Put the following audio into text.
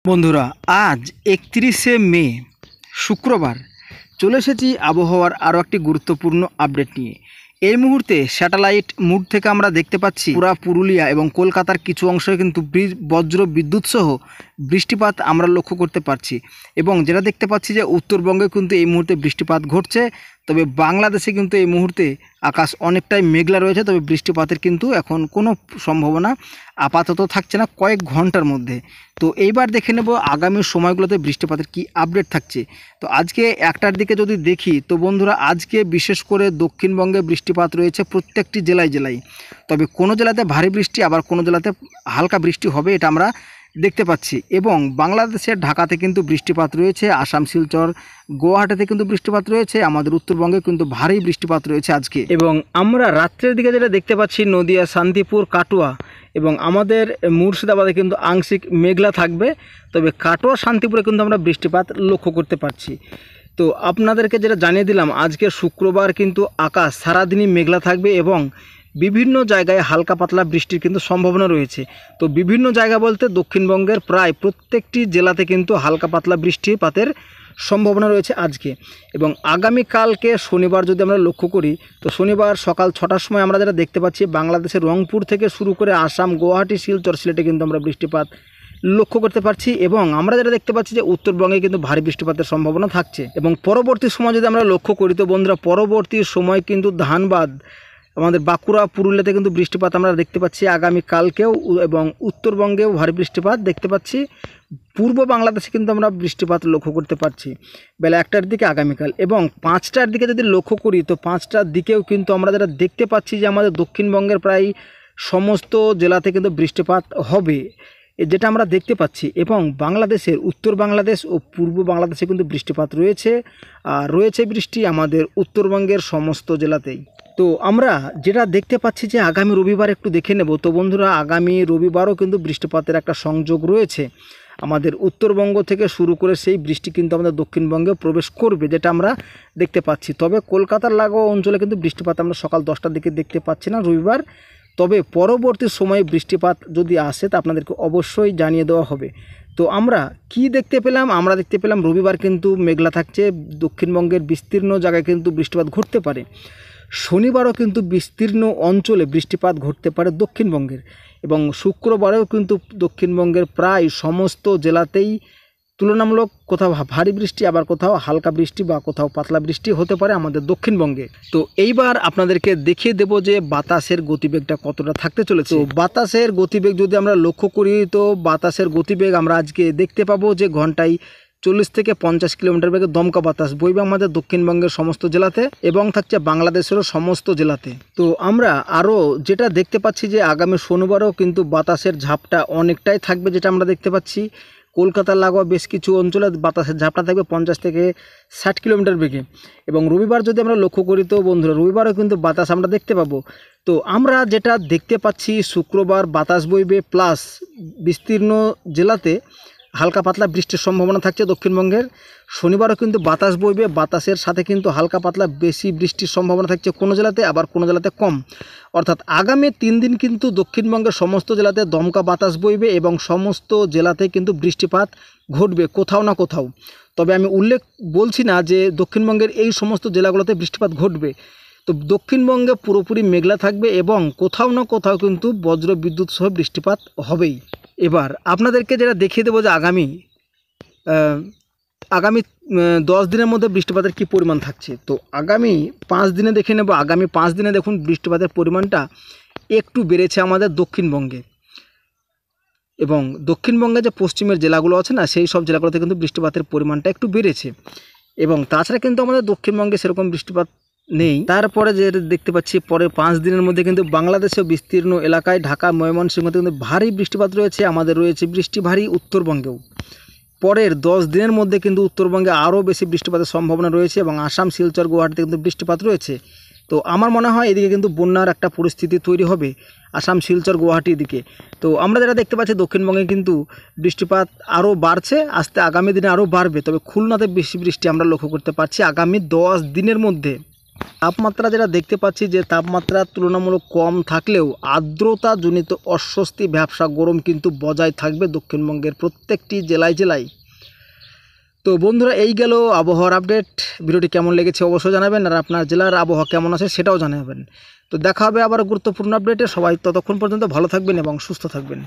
বন্ধুরা, আজ 31শে মে শুক্রবার চলে এসেছি আবহাওয়ার আরও একটি গুরুত্বপূর্ণ আপডেট নিয়ে। এই মুহূর্তে স্যাটেলাইট মুড থেকে আমরা দেখতে পাচ্ছি পুরা পুরুলিয়া এবং কলকাতার কিছু অংশে কিন্তু বজ্র বিদ্যুৎ সহ বৃষ্টিপাত আমরা লক্ষ্য করতে পারছি। এবং যেটা দেখতে পাচ্ছি যে উত্তরবঙ্গে কিন্তু এই মুহূর্তে বৃষ্টিপাত ঘটছে, তবে বাংলাদেশে কিন্তু এই মুহূর্তে আকাশ অনেকটাই মেঘলা রয়েছে। তবে বৃষ্টিপাতের কিন্তু এখন কোনো সম্ভাবনা আপাতত থাকছে না কয়েক ঘন্টার মধ্যে। তো এইবার দেখে নেব আগামী সময়গুলোতে বৃষ্টিপাতের কি আপডেট থাকছে। তো আজকে একটার দিকে যদি দেখি তো বন্ধুরা, আজকে বিশেষ করে দক্ষিণবঙ্গে বৃষ্টিপাত রয়েছে প্রত্যেকটি জেলায় জেলায়। তবে কোনো জেলাতে ভারী বৃষ্টি, আবার কোনো জেলাতে হালকা বৃষ্টি হবে, এটা আমরা দেখতে পাচ্ছি। এবং বাংলাদেশের ঢাকাতে কিন্তু বৃষ্টিপাত রয়েছে, আসাম শিলচর গুয়াহাটিতে কিন্তু বৃষ্টিপাত রয়েছে, আমাদের উত্তরবঙ্গে কিন্তু ভারী বৃষ্টিপাত রয়েছে আজকে। এবং আমরা রাত্রের দিকে যেটা দেখতে পাচ্ছি নদিয়া, শান্তিপুর, কাটোয়া এবং আমাদের মুর্শিদাবাদে কিন্তু আংশিক মেঘলা থাকবে। তবে কাটোয়া, শান্তিপুরে কিন্তু আমরা বৃষ্টিপাত লক্ষ্য করতে পারছি। তো আপনাদেরকে যেটা জানিয়ে দিলাম, আজকে শুক্রবার কিন্তু আকাশ সারাদিনই মেঘলা থাকবে এবং বিভিন্ন জায়গায় হালকা পাতলা বৃষ্টির কিন্তু সম্ভাবনা রয়েছে। তো বিভিন্ন জায়গা বলতে দক্ষিণবঙ্গের প্রায় প্রত্যেকটি জেলাতে কিন্তু হালকা পাতলা বৃষ্টিপাতের সম্ভাবনা রয়েছে আজকে। এবং আগামীকালকে শনিবার যদি আমরা লক্ষ্য করি, তো শনিবার সকাল 6টার সময় আমরা যেটা দেখতে পাচ্ছি বাংলাদেশের রংপুর থেকে শুরু করে আসাম, গুয়াহাটি, শিলচর, সিলেটে কিন্তু আমরা বৃষ্টিপাত লক্ষ্য করতে পারছি। এবং আমরা যেটা দেখতে পাচ্ছি যে উত্তরবঙ্গে কিন্তু ভারী বৃষ্টিপাতের সম্ভাবনা থাকছে। এবং পরবর্তী সময় যদি আমরা লক্ষ্য করি তো বন্ধুরা, পরবর্তী সময় কিন্তু ধানবাদ, আমাদের বাঁকুড়া, পুরুলিয়াতে কিন্তু বৃষ্টিপাত আমরা দেখতে পাচ্ছি আগামীকালকেও। এবং উত্তরবঙ্গেও ভারী বৃষ্টিপাত দেখতে পাচ্ছি। পূর্ব বাংলাদেশে কিন্তু আমরা বৃষ্টিপাত লক্ষ্য করতে পারছি বেলা 1টার দিকে আগামীকাল। এবং 5টার দিকে যদি লক্ষ্য করি তো 5টার দিকেও কিন্তু আমরা যেটা দেখতে পাচ্ছি যে আমাদের দক্ষিণবঙ্গের প্রায় সমস্ত জেলাতে কিন্তু বৃষ্টিপাত হবে, যেটা আমরা দেখতে পাচ্ছি। এবং বাংলাদেশের উত্তর বাংলাদেশ ও পূর্ব বাংলাদেশে কিন্তু বৃষ্টিপাত রয়েছে, আর রয়েছে বৃষ্টি আমাদের উত্তরবঙ্গের সমস্ত জেলাতেই। তো আমরা যেটা দেখতে পাচ্ছি যে আগামী রবিবার একটু দেখে নেব। তো বন্ধুরা, আগামী রবিবারও কিন্তু বৃষ্টিপাতের একটা সংযোগ রয়েছে আমাদের উত্তরবঙ্গ থেকে শুরু করে। সেই বৃষ্টি কিন্তু আমাদের দক্ষিণবঙ্গে প্রবেশ করবে, যেটা আমরা দেখতে পাচ্ছি। তবে কলকাতার লাগোয়া অঞ্চলে কিন্তু বৃষ্টিপাত আমরা সকাল 10টার দিকে দেখতে পাচ্ছি না রবিবার। তবে পরবর্তী সময়ে বৃষ্টিপাত যদি আসে তা আপনাদেরকে অবশ্যই জানিয়ে দেওয়া হবে। তো আমরা কি দেখতে পেলাম? আমরা দেখতে পেলাম রবিবার কিন্তু মেঘলা থাকছে, দক্ষিণবঙ্গের বিস্তীর্ণ জায়গায় কিন্তু বৃষ্টিপাত ঘটতে পারে। শনিবারও কিন্তু বিস্তীর্ণ অঞ্চলে বৃষ্টিপাত ঘটতে পারে দক্ষিণবঙ্গের। এবং শুক্রবারেও কিন্তু দক্ষিণবঙ্গের প্রায় সমস্ত জেলাতেই তুলনামূলক কোথাও ভারী বৃষ্টি, আবার কোথাও হালকা বৃষ্টি বা কোথাও পাতলা বৃষ্টি হতে পারে আমাদের দক্ষিণবঙ্গে। তো এইবার আপনাদেরকে দেখিয়ে দেব যে বাতাসের গতিবেগটা কতটা থাকতে চলেছে। তো বাতাসের গতিবেগ যদি আমরা লক্ষ্য করি তো বাতাসের গতিবেগ আমরা আজকে দেখতে পাবো যে ঘন্টায় 40 থেকে 50 কিলোমিটার বেগে দমকা বাতাস বইবে আমাদের দক্ষিণবঙ্গের সমস্ত জেলাতে এবং থাকছে বাংলাদেশেরও সমস্ত জেলাতে। তো আমরা আরও যেটা দেখতে পাচ্ছি যে আগামী শনিবারও কিন্তু বাতাসের ঝাপটা অনেকটাই থাকবে, যেটা আমরা দেখতে পাচ্ছি কলকাতার লাগোয়া বেশ কিছু অঞ্চলে বাতাসের ঝাপটা থাকবে 50 থেকে 60 কিলোমিটার বেগে। এবং রবিবার যদি আমরা লক্ষ্য করি তো বন্ধুরা, রবিবারও কিন্তু বাতাস আমরা দেখতে পাবো। তো আমরা যেটা দেখতে পাচ্ছি শুক্রবার বাতাস বইবে, প্লাস বিস্তীর্ণ জেলাতে হালকা পাতলা বৃষ্টির সম্ভাবনা থাকছে দক্ষিণবঙ্গের। শনিবারও কিন্তু বাতাস বইবে, বাতাসের সাথে কিন্তু হালকা পাতলা বেশি বৃষ্টির সম্ভাবনা থাকছে কোনো জেলাতে, আবার কোনো জেলাতে কম। অর্থাৎ আগামী 3 দিন কিন্তু দক্ষিণবঙ্গের সমস্ত জেলাতে দমকা বাতাস বইবে এবং সমস্ত জেলাতে কিন্তু বৃষ্টিপাত ঘটবে কোথাও না কোথাও। তবে আমি উল্লেখ বলছি না যে দক্ষিণবঙ্গের এই সমস্ত জেলাগুলোতে বৃষ্টিপাত ঘটবে। তো দক্ষিণবঙ্গে পুরোপুরি মেঘলা থাকবে এবং কোথাও না কোথাও কিন্তু বজ্র বিদ্যুৎ সহ বৃষ্টিপাত হবেই। এবার আপনাদেরকে যেটা দেখিয়ে দেবো যে আগামী 10 দিনের মধ্যে বৃষ্টিপাতের কী পরিমাণ থাকছে। তো আগামী 5 দিনে দেখে নেব। আগামী 5 দিনে দেখুন বৃষ্টিপাতের পরিমাণটা একটু বেড়েছে আমাদের দক্ষিণবঙ্গে। এবং দক্ষিণবঙ্গে যে পশ্চিমের জেলাগুলো আছে না, সেই সব জেলাগুলোতে কিন্তু বৃষ্টিপাতের পরিমাণটা একটু বেড়েছে। এবং তাছাড়া কিন্তু আমাদের দক্ষিণবঙ্গে সেরকম বৃষ্টিপাত নেই। তারপরে যে দেখতে পাচ্ছি পরের 5 দিনের মধ্যে কিন্তু বাংলাদেশের বিস্তীর্ণ এলাকায় ঢাকা, ময়মনসিংহতে কিন্তু ভারী বৃষ্টিপাত রয়েছে, আমাদের রয়েছে বৃষ্টি ভারী উত্তরবঙ্গেও। পরের 10 দিনের মধ্যে কিন্তু উত্তরবঙ্গে আরও বেশি বৃষ্টিপাতের সম্ভাবনা রয়েছে এবং আসাম, শিলচর, গুয়াহাটিতে কিন্তু বৃষ্টিপাত রয়েছে। তো আমার মনে হয় এদিকে কিন্তু বন্যার একটা পরিস্থিতি তৈরি হবে আসাম, শিলচর, গুয়াহাটির দিকে। তো আমরা যেটা দেখতে পাচ্ছি দক্ষিণবঙ্গে কিন্তু বৃষ্টিপাত আরও বাড়ছে, আস্তে আগামী দিনে আরও বাড়বে। তবে খুলনাতে বেশি বৃষ্টি আমরা লক্ষ্য করতে পারছি আগামী 10 দিনের মধ্যে। তাপমাত্রা যেটা দেখতে পাচ্ছি যে তাপমাত্রা তুলনামূলক কম থাকলেও আর্দ্রতাজনিত অস্বস্তি ভ্যাপসা গরম কিন্তু বজায় থাকবে দক্ষিণবঙ্গের প্রত্যেকটি জেলায়। তো বন্ধুরা, এই গেল আবহাওয়ার আপডেট। ভিডিওটি কেমন লেগেছে অবশ্যই জানাবেন, আর আপনার জেলার আবহাওয়া কেমন আছে সেটাও জানাবেন। তো দেখা হবে আবার গুরুত্বপূর্ণ আপডেটে। সবাই ততক্ষণ পর্যন্ত ভালো থাকবেন এবং সুস্থ থাকবেন।